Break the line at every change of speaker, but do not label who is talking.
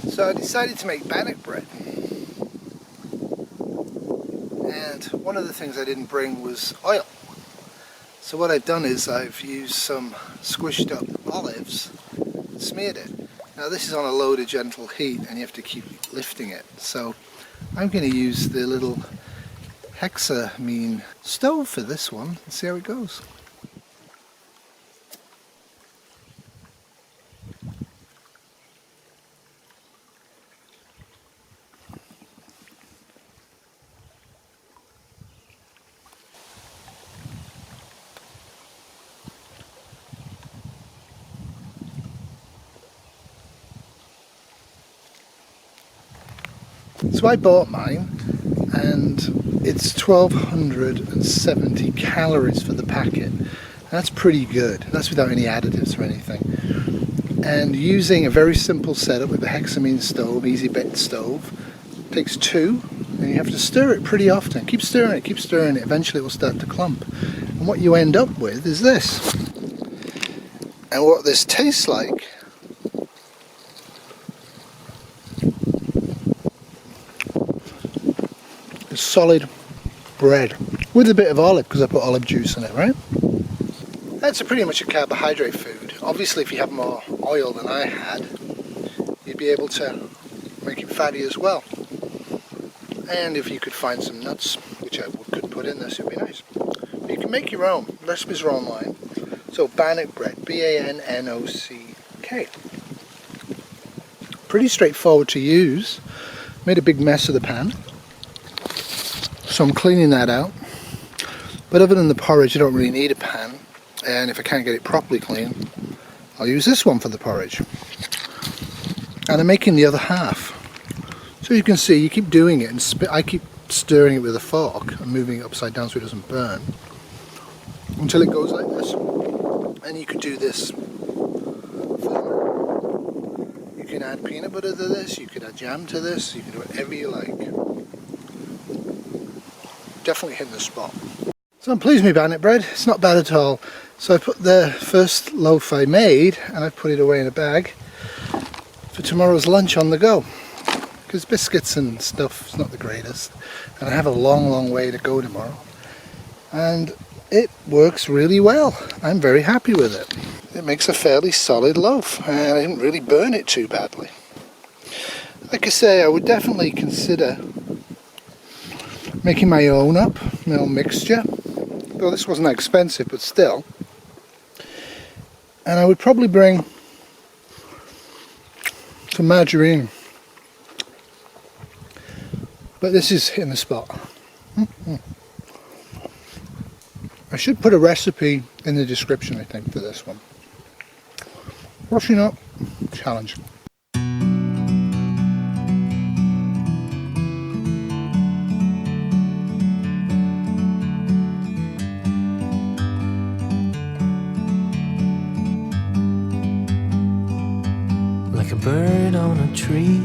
So I decided to make bannock bread, and one of the things I didn't bring was oil. So what I've done is I've used some squished up olives and smeared it. Now this is on a low to gentle heat and you have to keep lifting it. So I'm going to use the little hexamine stove for this one and see how it goes. So I bought mine and it's 1270 calories for the packet. That's pretty good. That's without any additives or anything. And using a very simple setup with a hexamine stove, ESBIT stove, takes two, and you have to stir it pretty often. Keep stirring it, eventually it will start to clump. And what you end up with is this. And what this tastes like is solid bread with a bit of olive, because I put olive juice in it, right? That's pretty much a carbohydrate food. Obviously if you have more oil than I had, you'd be able to make it fatty as well. And if you could find some nuts, which I could put in this, it'd be nice. But you can make your own. Recipes are online. So bannock bread, B-A-N-N-O-C-K. Pretty straightforward to use. Made a big mess of the pan, so I'm cleaning that out. But other than the porridge, you don't really need a pan. And if I can't get it properly clean, I'll use this one for the porridge. And I'm making the other half. So you can see, you keep doing it, and I keep stirring it with a fork and moving it upside down so it doesn't burn until it goes like this. And you could do this. You can add peanut butter to this, you could add jam to this, you can do whatever you like. Definitely hitting the spot. So I'm pleased with my bannock bread, it's not bad at all. So I put the first loaf I made and I put it away in a bag for tomorrow's lunch on the go. Because biscuits and stuff is not the greatest. And I have a long way to go tomorrow. And it works really well. I'm very happy with it. It makes a fairly solid loaf and I didn't really burn it too badly. Like I say, I would definitely consider making my own mixture. Though this wasn't that expensive, but still. And I would probably bring some margarine. But this is hitting the spot. I should put a recipe in the description, I think, for this one. Washing up challenge.
Like a bird on a tree,